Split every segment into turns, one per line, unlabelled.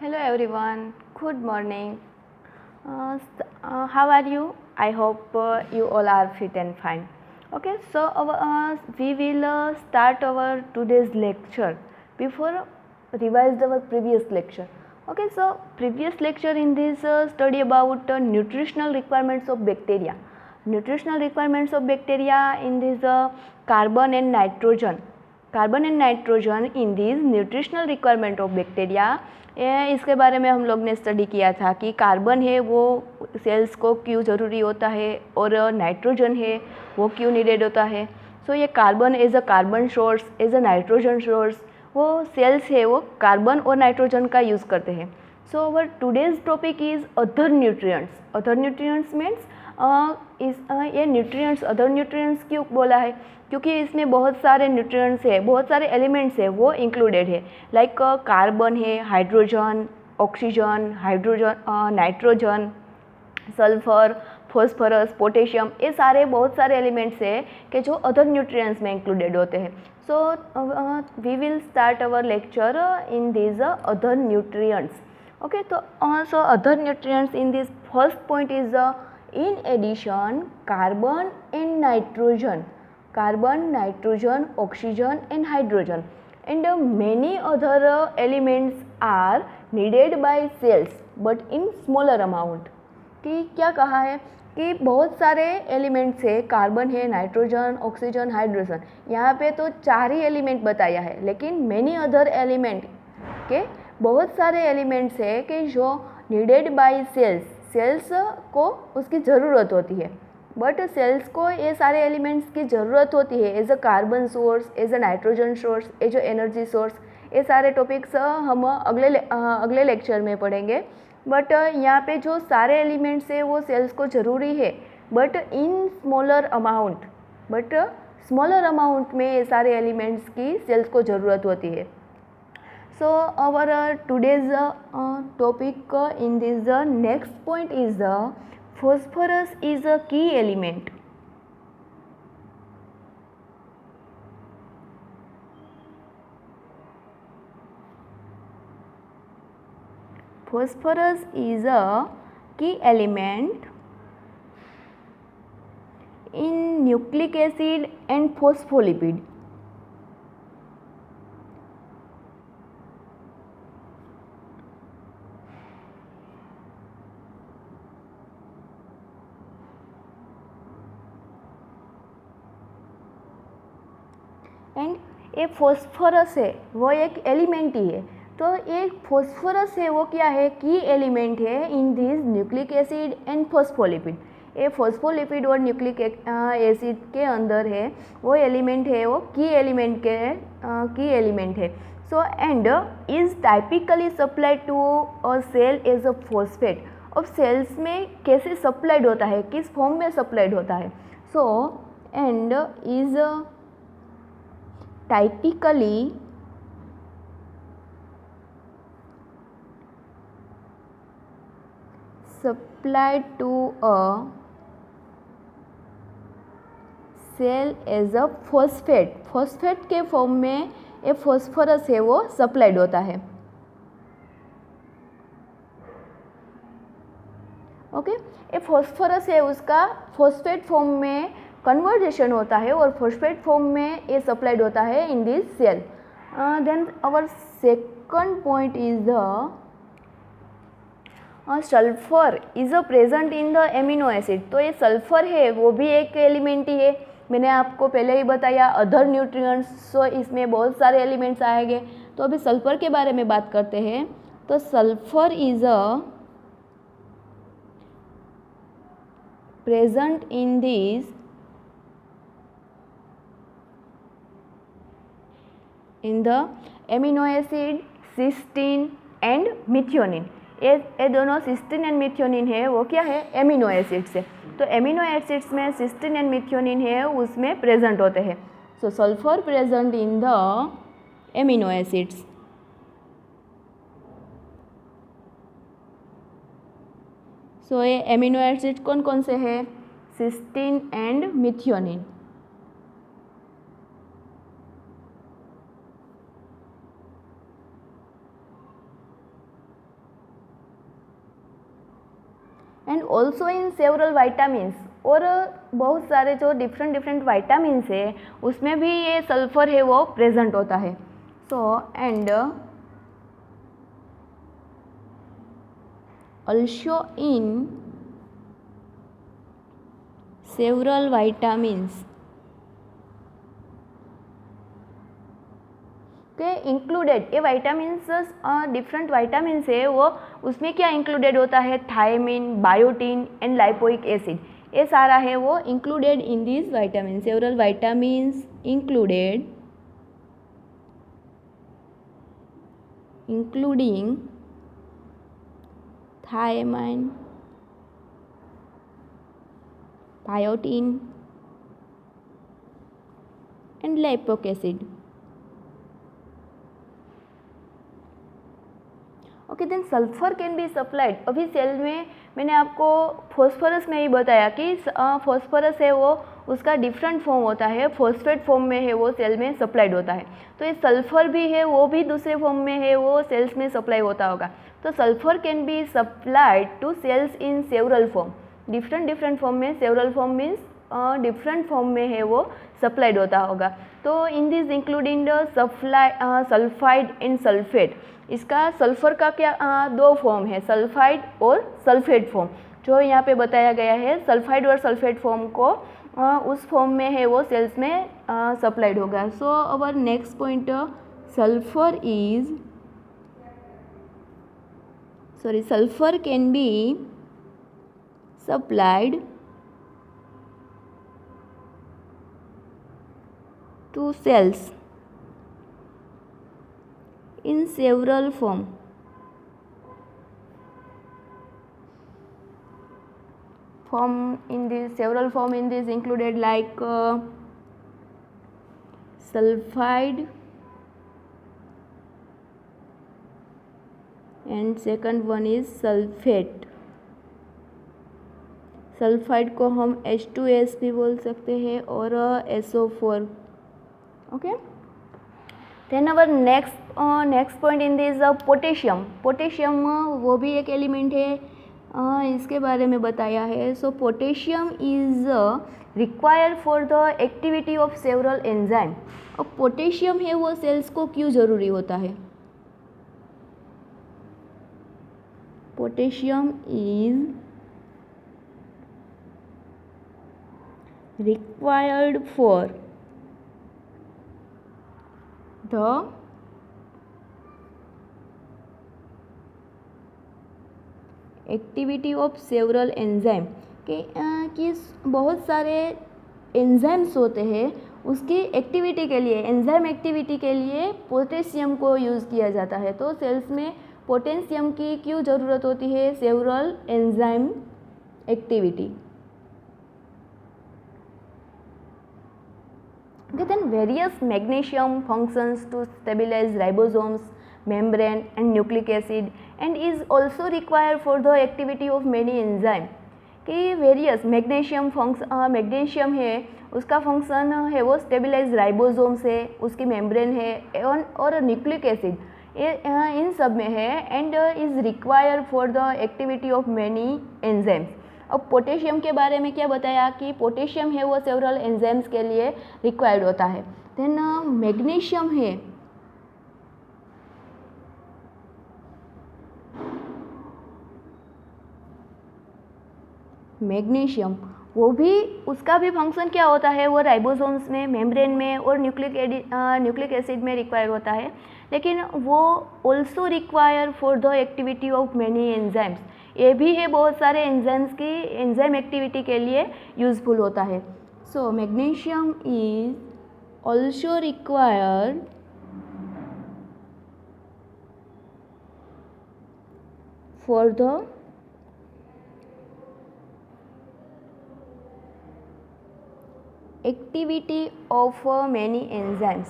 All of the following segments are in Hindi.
Hello everyone, good morning. How are you? I hope you all are fit and fine. Okay, so we will start our today's lecture before revise our previous lecture. Okay, so previous lecture in this study about nutritional requirements of bacteria. Nutritional requirements of bacteria in this carbon and nitrogen. Carbon and nitrogen in this nutritional requirement of bacteria, इसके बारे में हम लोग ने स्टडी किया था कि कार्बन है वो सेल्स को क्यों ज़रूरी होता है और नाइट्रोजन है वो क्यों नीडेड होता है. सो ये carbon as a carbon source, as a nitrogen source, वो सेल्स है वो कार्बन और नाइट्रोजन का यूज़ करते हैं. So our today's topic is other nutrients. Other nutrients means ये न्यूट्रिएंट्स अदर न्यूट्रिएंट्स क्यों बोला है, क्योंकि इसमें बहुत सारे न्यूट्रिएंट्स है, बहुत सारे एलिमेंट्स है वो इंक्लूडेड है. लाइक कार्बन है, hydrogen, oxygen, nitrogen, sulphur, phosphorus, potassium, ये सारे बहुत सारे एलिमेंट्स है कि जो अदर न्यूट्रिएंट्स में इंक्लूडेड होते हैं. So we will start our lecture in this other nutrients. Okay, तो so other nutrients in this first point is in addition carbon and nitrogen, oxygen and hydrogen and many other elements are needed by cells but in smaller amount. कि क्या कहा है कि बहुत सारे एलिमेंट्स है, कार्बन है, नाइट्रोजन, ऑक्सीजन, हाइड्रोजन, यहाँ पे तो 4 ही एलिमेंट बताया है, लेकिन मेनी अदर एलिमेंट के बहुत सारे एलिमेंट्स है कि जो नीडेड बाय सेल्स को उसकी ज़रूरत होती है. बट सेल्स को ये सारे एलिमेंट्स की ज़रूरत होती है as a carbon source, as a nitrogen source, as a energy source. ये सारे टॉपिक्स हम अगले लेक्चर में पढ़ेंगे. बट यहाँ पे जो सारे एलिमेंट्स है वो सेल्स को ज़रूरी है, बट इन स्मॉलर अमाउंट में ये सारे एलिमेंट्स की सेल्स को ज़रूरत होती है. So our today's topic in this next point is phosphorus is a key element. Phosphorus is a key element in nucleic acid and phospholipid. And ये फॉस्फोरस है वो एक एलिमेंट ही है. तो ये फॉस्फोरस है वो क्या है, की एलिमेंट है in this nucleic acid and phospholipid. ये फॉस्फोलिपिड और न्यूक्लिक एसिड के अंदर है वो एलिमेंट है, वो की एलिमेंट है. So and is typically supplied to a cell as a phosphate. अब सेल्स में कैसे सप्लाइड होता है, किस फॉर्म में सप्लाइड होता है. So and is typically supplied to a cell as a phosphate. Phosphate के फॉर्म में ये फॉस्फोरस है वो सप्लाइड होता है. ओके, ये फॉस्फोरस है उसका फॉस्फेट फॉर्म में कन्वर्जेशन होता है और फॉस्फेट फॉर्म में ये सप्लाइड होता है in this cell. Then our second point is the sulphur is a present in the amino acid. तो ये सल्फर है वो भी एक एलिमेंट ही है. मैंने आपको पहले ही बताया अदर न्यूट्रिएंट्स, सो इसमें बहुत सारे एलिमेंट्स आएंगे. तो अभी सल्फर के बारे में बात करते हैं. तो sulphur is a present in this in the amino acid cysteine and methionine. ये दोनों सिस्टीन एंड मिथ्योनिन है वो क्या है, एमिनो एसिड्स है. तो एमिनो एसिड्स में सिस्टीन एंड मिथ्योनिन है उसमें प्रेजेंट होते हैं. So sulphur present in the amino acids. So ये एमिनो एसिड कौन कौन से हैं, cysteine and methionine. And also in several vitamins, और बहुत सारे जो डिफरेंट वाइटामिन्स है उसमें भी ये सल्फर है वो प्रेजेंट होता है. So and also in several vitamins के इंक्लूडेड, ये वाइटामिन्स डिफरेंट वाइटामिन्स है वो उसमें क्या इंक्लूडेड होता है, thiamine, biotin and lipoic acid, ये सारा है वो included in this vitamin. Several vitamins included including thiamine, biotin and lipoic acid. Okay, then sulphur can be supplied. अभी सेल में मैंने आपको फॉस्फोरस में ही बताया कि फॉस्फोरस है वो उसका डिफरेंट फॉर्म होता है, फॉस्फेट फॉर्म में है वो सेल में सप्लाइड होता है. तो ये सल्फर भी है वो भी दूसरे फॉर्म में है वो सेल्स में सप्लाई होता होगा. तो sulphur can be supplied to cells in several form, different form में. Several form means different form में है वो सप्लाइड होता होगा. तो in this including sulphide and sulphate. इसका सल्फर का क्या दो फॉर्म है, सल्फाइड और सल्फेट फॉर्म, जो यहाँ पे बताया गया है. सल्फाइड और सल्फेट फॉर्म को उस फॉर्म में है वो सेल्स में सप्लाइड होगा. So our next point, sulphur can be supplied to cells in several form. Several form in this included like sulfide and second one is sulfate. Sulphide को हम H2S भी बोल सकते हैं और SO4. Okay, then our next point in this potassium. Potassium वो भी एक एलिमेंट है, इसके बारे में बताया है. So potassium is required for the activity of several enzyme. अब पोटेशियम है वो सेल्स को क्यों ज़रूरी होता है? Potassium is required for the activity of several enzyme कि बहुत सारे एंजाइम्स होते हैं उसकी एक्टिविटी के लिए, एंजाइम एक्टिविटी के लिए पोटेशियम को यूज़ किया जाता है. तो सेल्स में पोटेशियम की क्यों ज़रूरत होती है? Several enzyme activity. Then various magnesium functions to stabilize ribosomes, membrane and nucleic acid and is also required for the activity of many enzyme. कि वेरियस मैग्नीशियम है उसका फंक्शन है वो स्टेबिलाइज राइबोसोम्स है, उसकी मेम्ब्रेन है और न्यूक्लिक एसिड इन सब में है and is required for the activity of many enzymes. अब पोटेशियम के बारे में क्या बताया कि पोटेशियम है वो सेवरल एंजाइम्स के लिए रिक्वायर्ड होता है. देन मैग्नीशियम है मैग्नीशियम वो भी उसका भी फंक्शन क्या होता है, वो राइबोसोम्स में, मेम्ब्रेन में और न्यूक्लिक एसिड में रिक्वायर होता है. लेकिन वो also require for the activity of many enzymes. ये भी है बहुत सारे एंजाइम्स की एंजाइम एक्टिविटी के लिए यूजफुल होता है. So magnesium is also required for the activity of many enzymes.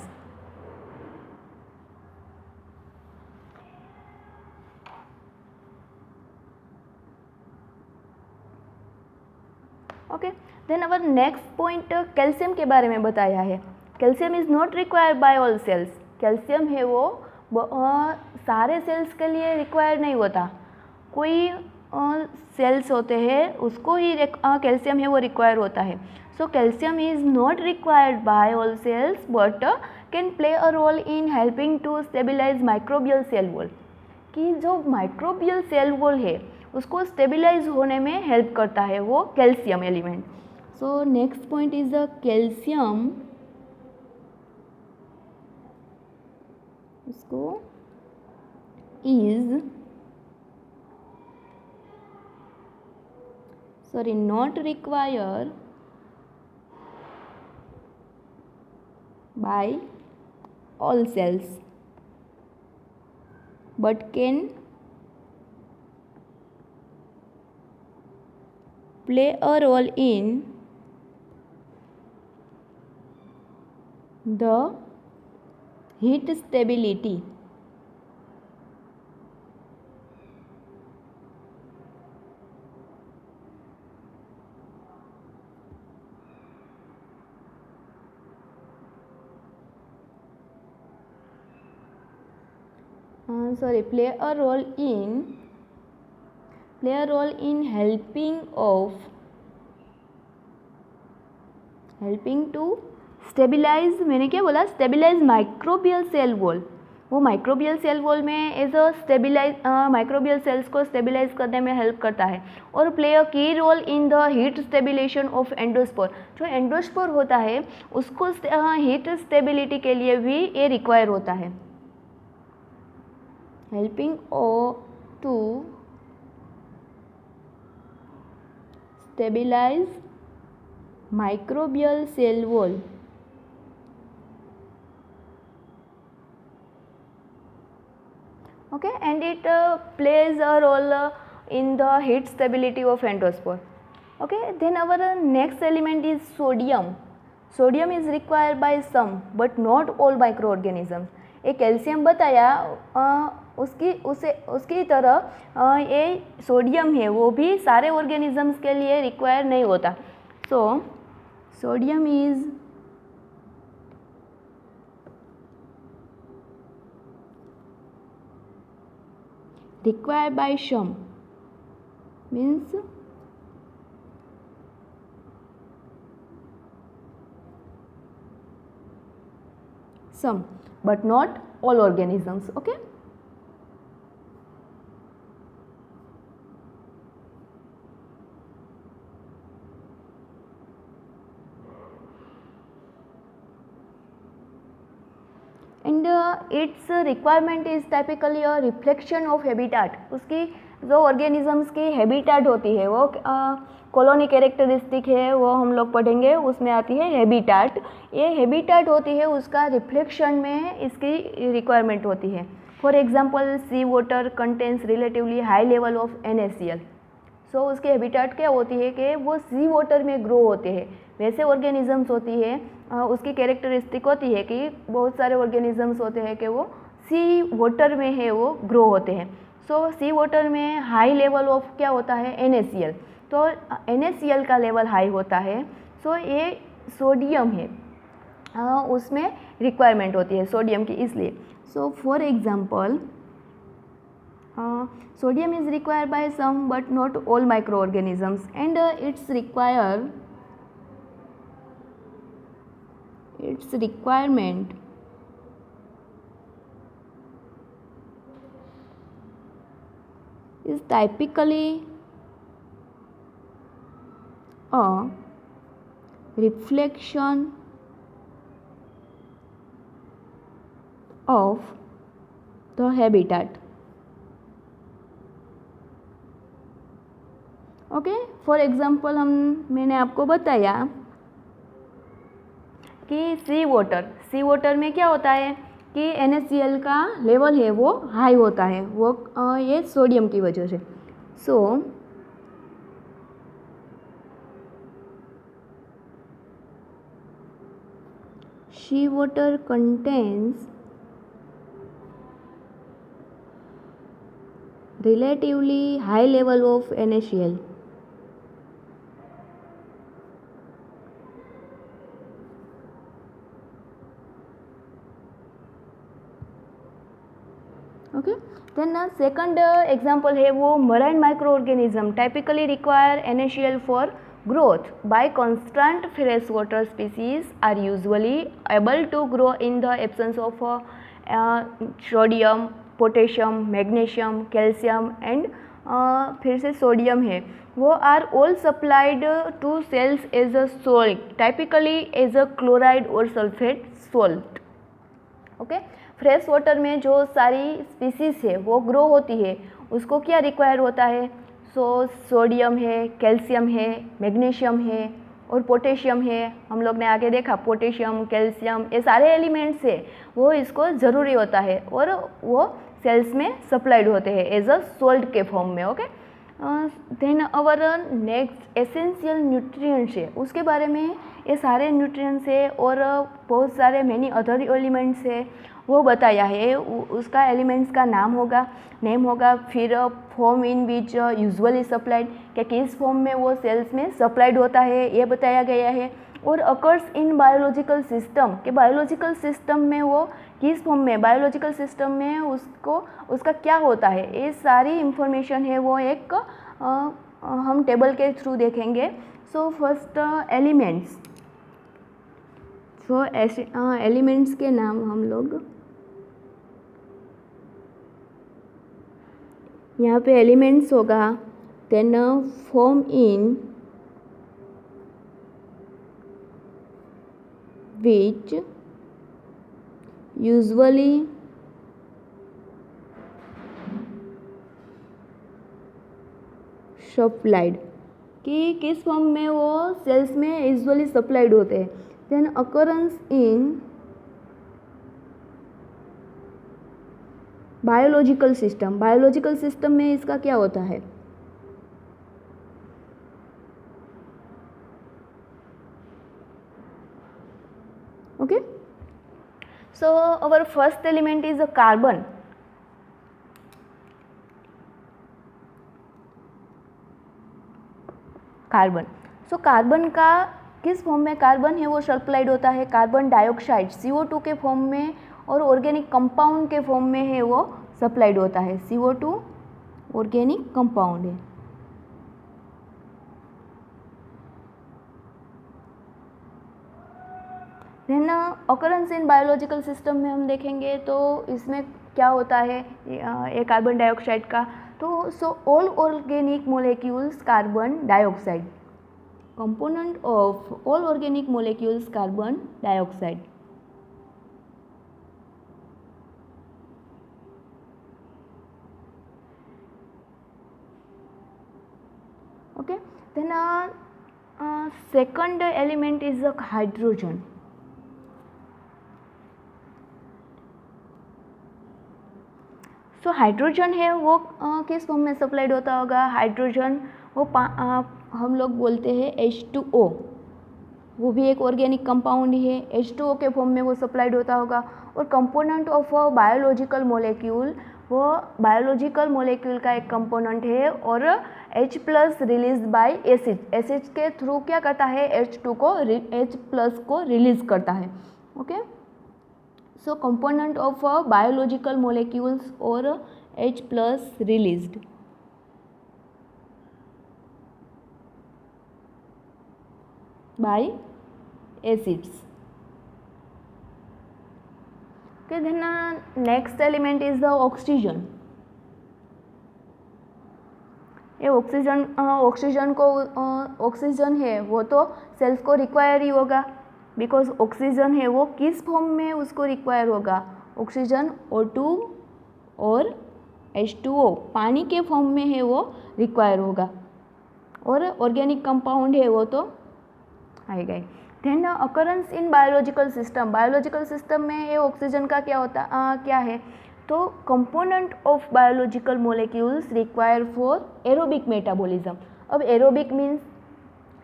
Okay, then our next point calcium के बारे में बताया है. Calcium is not required by all cells. Calcium है वो सारे सेल्स के लिए रिक्वायर्ड नहीं होता. कोई सेल्स होते हैं उसको ही कैल्शियम है वो रिक्वायर होता है. So calcium is not required by all cells but can play a role in helping to stabilise microbial cell wall. कि जो माइक्रोबियल सेल वॉल है उसको स्टेबिलाइज होने में हेल्प करता है वो calcium element. So next point is the calcium. उसको is not required by all cells but can play a role in the heat stability. Play a role in helping to stabilize. मैंने क्या बोला? Stabilize microbial cell wall. वो माइक्रोबियल सेल वॉल में as a stabilize microbial cells को स्टेबिलाइज करने में हेल्प करता है. और play a key role in the heat stabilization of endospore. जो एंडोस्पोर होता है उसको हीट स्टेबिलिटी के लिए भी ये रिक्वायर होता है. helping to stabilize microbial cell wall. Okay, and it plays a role in the heat stability of endospore. Okay, then our next element is sodium. Sodium is required by some but not all microorganisms. एक कैल्शियम बताया उसकी तरह ये सोडियम है वो भी सारे ऑर्गेनिजम्स के लिए रिक्वायर नहीं होता. So sodium is required by some means some but not all organisms. Okay, and its requirement is typically a reflection of habitat. उसकी जो ऑर्गेनिजम्स की हैबिटेट होती है वो कॉलोनी कैरेक्टरिस्टिक है वो हम लोग पढ़ेंगे. उसमें आती है हैबिटेट. ये हैबिटेट होती है उसका रिफ्लेक्शन में इसकी रिक्वायरमेंट होती है. For example sea water contains relatively high level of NaCl. सो उसकी हैबिटेट क्या होती है कि वो सी वाटर में ग्रो होते हैं. वैसे ऑर्गेनिजम्स होती है उसकी कैरेक्टरिस्टिक होती है कि बहुत सारे ऑर्गेनिजम्स होते हैं कि वो सी वाटर में है वो ग्रो होते हैं. सो सी वाटर में हाई लेवल ऑफ क्या होता है NaCl. तो NaCl का लेवल हाई होता है. सो ये सोडियम है उसमें रिक्वायरमेंट होती है सोडियम की इसलिए. So for example sodium is required by some but not all microorganisms and its requirement is typically a reflection of the habitat. Okay, for example मैंने आपको बताया कि सी वाटर में क्या होता है कि NaCl का लेवल है वो हाई होता है वो ये सोडियम की वजह से. So sea water contains relatively high level of NaCl. Okay. Then second example है वो marine micro organism typically require NaCl for growth by constant freshwater species are usually able to grow in the absence of sodium, potassium, magnesium, calcium and फिर से सोडियम है वो are all supplied to cells as a salt typically as a chloride और sulphate salt. Okay, fresh water में जो सारी स्पीसीज है वो ग्रो होती है उसको क्या रिक्वायर होता है, सो सोडियम है, कैल्शियम है, मैग्नीशियम है और पोटेशियम है। हम लोग ने आगे देखा पोटेशियम, कैल्शियम ये सारे एलिमेंट्स है वो इसको ज़रूरी होता है और वो सेल्स में सप्लाइड होते हैं एज अ सोल्ट के फॉर्म में। Okay, then our next essential nutrients है उसके बारे में, ये सारे न्यूट्रिएंट्स है और बहुत सारे मैनी अदर एलिमेंट्स है वो बताया है। उसका एलिमेंट्स का नेम होगा, फिर form in which usually supplied, क्या किस फॉर्म में वो सेल्स में सप्लाइड होता है ये बताया गया है। और अकर्स इन बायोलॉजिकल सिस्टम, के बायोलॉजिकल सिस्टम में वो किस फॉर्म में, बायोलॉजिकल सिस्टम में उसका क्या होता है, ये सारी इंफॉर्मेशन है वो एक हम टेबल के थ्रू देखेंगे। So first elements, so elements के नाम हम लोग यहाँ पे एलिमेंट्स होगा, then form in which usually supplied, कि किस फॉर्म में वो सेल्स में यूजुअली सप्लाइड होते हैं। Then occurrence in biological system, biological system में इसका क्या होता है, okay. So our first element is a carbon. Carbon, so carbon का किस फॉर्म में कार्बन है वो सप्लाइड होता है, कार्बन डाइऑक्साइड CO2 के फॉर्म में और ऑर्गेनिक कंपाउंड के फॉर्म में है वो सप्लाइड होता है। CO2 ऑर्गेनिक कंपाउंड है। Then occurrence in biological system में हम देखेंगे तो इसमें क्या होता है ये कार्बन डाइऑक्साइड का, तो so all organic molecules carbon dioxide, component of all organic molecules carbon dioxide. Okay, then second element is the hydrogen। सो हाइड्रोजन है वो किस फॉर्म में सप्लाइड होता होगा, हाइड्रोजन वो हम लोग बोलते हैं H2O, वो भी एक ऑर्गेनिक कंपाउंड है, H2O के फॉर्म में वो सप्लाइड होता होगा। और component of a biological molecule, वो बायोलॉजिकल मोलेक्यूल का एक कंपोनेंट है और H+ release by acid, acid के थ्रू क्या करता है H2 को H+ को रिलीज करता है। Okay, so component of biological molecules और H+ released. By acids. okay, then next element is the oxygen। ये ऑक्सीजन को ऑक्सीजन है वो तो सेल्स को रिक्वायर ही होगा, बिकॉज ऑक्सीजन है वो किस फॉर्म में उसको रिक्वायर होगा, ऑक्सीजन O2 और H2O पानी के फॉर्म में है वो रिक्वायर होगा। और ऑर्गेनिक कंपाउंड है वो तो आएगा ही। Then occurrence in biological system, biological system में ये ऑक्सीजन का क्या होता क्या है, तो component of biological molecules require for aerobic metabolism. अब एरोबिक मीन्स,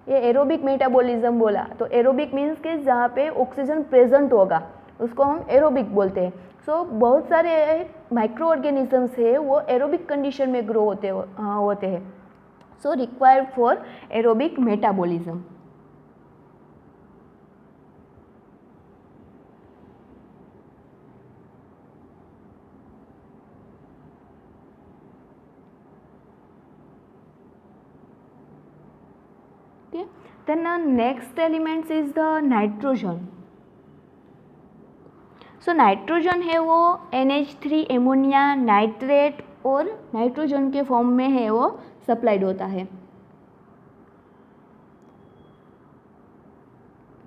ये एरोबिक मेटाबॉलिज्म बोला तो एरोबिक मीन्स कि जहाँ पे ऑक्सीजन प्रेजेंट होगा उसको हम एरोबिक बोलते हैं। सो बहुत सारे माइक्रो ऑर्गेनिजम्स है वो एरोबिक कंडीशन में ग्रो होते हैं। So required for aerobic metabolism. Okay, then next element is the nitrogen. So nitrogen है वो NH3 एमोनिया नाइट्रेट और नाइट्रोजन के फॉर्म में है वो सप्लाइड होता है।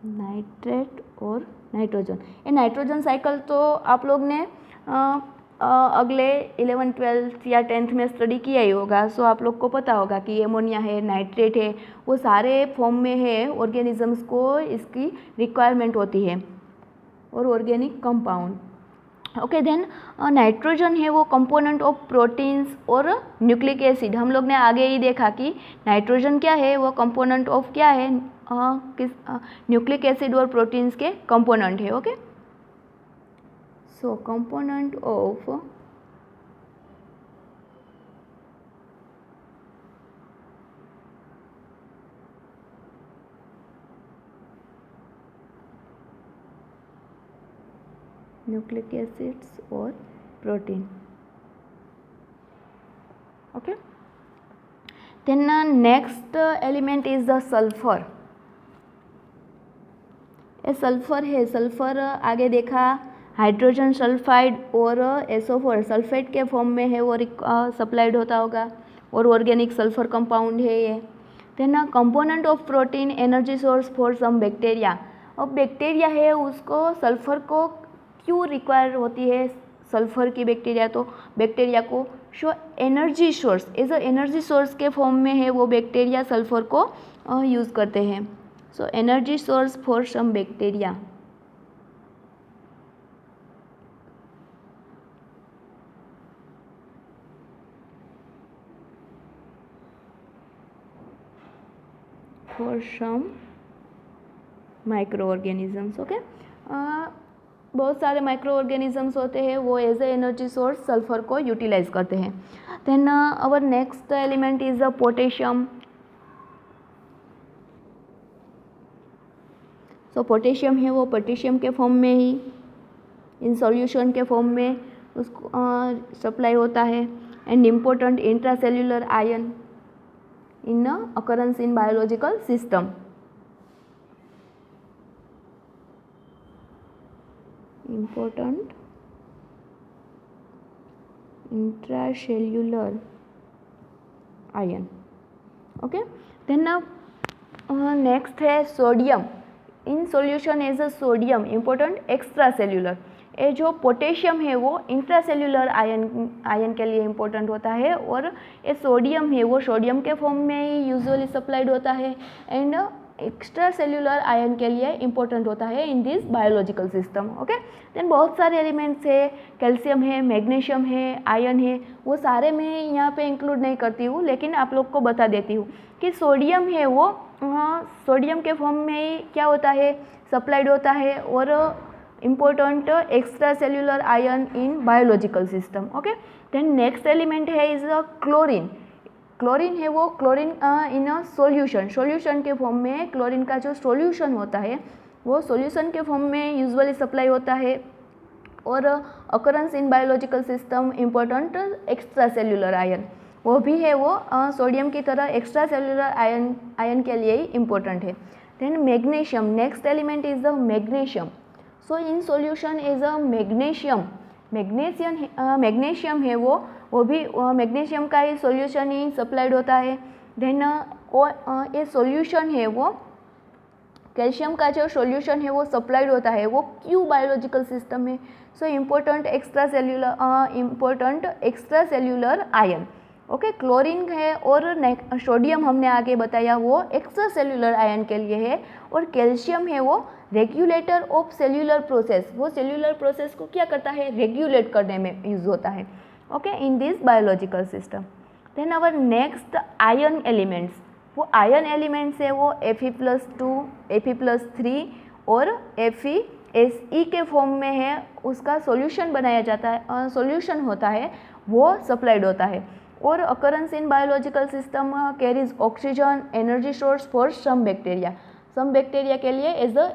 नाइट्रेट और नाइट्रोजन, ये नाइट्रोजन साइकिल तो आप लोग ने अगले 11th 12th या 10th में स्टडी किया ही होगा। सो आप लोग को पता होगा कि एमोनिया है, नाइट्रेट है, वो सारे फॉर्म में है ऑर्गेनिजम्स को इसकी रिक्वायरमेंट होती है और organic compound. Okay, then nitrogen है वो कंपोनेंट ऑफ प्रोटीन्स और न्यूक्लिक एसिड। हम लोग ने आगे ही देखा कि नाइट्रोजन क्या है, वो कंपोनेंट ऑफ क्या है, किस न्यूक्लिक एसिड और प्रोटीन्स के कंपोनेंट है। Okay, so component of nucleic acids और protein. Okay, then next element is the sulphur. ये सल्फर है, सल्फर आगे देखा हाइड्रोजन सल्फाइड और SO4 सल्फेट के फॉर्म में है वो सप्लाइड होता होगा और ऑर्गेनिक सल्फर कंपाउंड है ये। Then component of protein energy source for some bacteria. अब बैक्टीरिया है उसको सल्फर को क्यों रिक्वायर होती है सल्फर की बैक्टीरिया, तो बैक्टीरिया को so energy source as a energy source के फॉर्म में है वो बैक्टीरिया सल्फर को यूज़ करते हैं। So energy source for some bacteria. For some micro organisms. Okay, बहुत सारे माइक्रो ऑर्गेनिजम्स होते हैं वो as a energy source sulphur को यूटिलाइज करते हैं। Then our next element is the potassium. So potassium है वो पोटेशियम के फॉर्म में ही इन सॉल्यूशन के फॉर्म में उसको सप्लाई होता है and important intracellular ion in occurrence in biological system. Important intracellular ion. Okay, then next है sodium. In solution as a sodium important extra cellular. ये जो पोटेशियम है वो इंट्रासेल्युलर आयन के लिए इम्पोर्टेंट होता है और ये सोडियम है वो सोडियम के फॉर्म में ही यूजुअली सप्लाइड होता है एंड एक्स्ट्रा सेल्यूलर आयन के लिए इम्पोर्टेंट होता है in this biological system. Okay, then बहुत सारे एलिमेंट्स है, कैल्शियम है, मैग्नीशियम है, आयन है, वो सारे मैं यहाँ पे इंक्लूड नहीं करती हूँ लेकिन आप लोग को बता देती हूँ कि सोडियम है वो सोडियम के फॉर्म में ही क्या होता है सप्लाइड होता है और important extra cellular ion in biological system. Okay, then next element है इज क्लोरीन। क्लोरीन है वो क्लोरीन इन अ सॉल्यूशन के फॉर्म में क्लोरीन का जो सॉल्यूशन होता है वो सॉल्यूशन के फॉर्म में यूजुअली सप्लाई होता है और occurrence in biological system important extra cellular ion, वो भी है वो सोडियम की तरह एक्स्ट्रा सेल्यूलर आयन के लिए ही इम्पोर्टेंट है। Then magnesium, next element is the magnesium. So in solution is a magnesium. Magnesium है वो भी मैग्नीशियम का ही सॉल्यूशन ही सप्लाइड होता है। देन ये सॉल्यूशन है वो कैल्शियम का जो सॉल्यूशन है वो सप्लाइड होता है वो क्यों बायोलॉजिकल सिस्टम में। So important extra cellular ion. Okay, chlorine है और सोडियम हमने आगे बताया वो एक्स्ट्रा सेल्यूलर आयन के लिए है और कैल्शियम है वो रेगुलेटर ऑफ सेल्यूलर प्रोसेस, वो सेल्यूलर प्रोसेस को क्या करता है रेगुलेट करने में यूज होता है। Okay, in this biological system. Then our next ion elements, वो आयन एलिमेंट्स है वो Fe+2 Fe+3 और FeSe के फॉर्म में है, उसका सॉल्यूशन बनाया जाता है, सॉल्यूशन होता है वो सप्लाइड होता है और occurrence in biological system carries oxygen energy source for some bacteria के लिए एज अ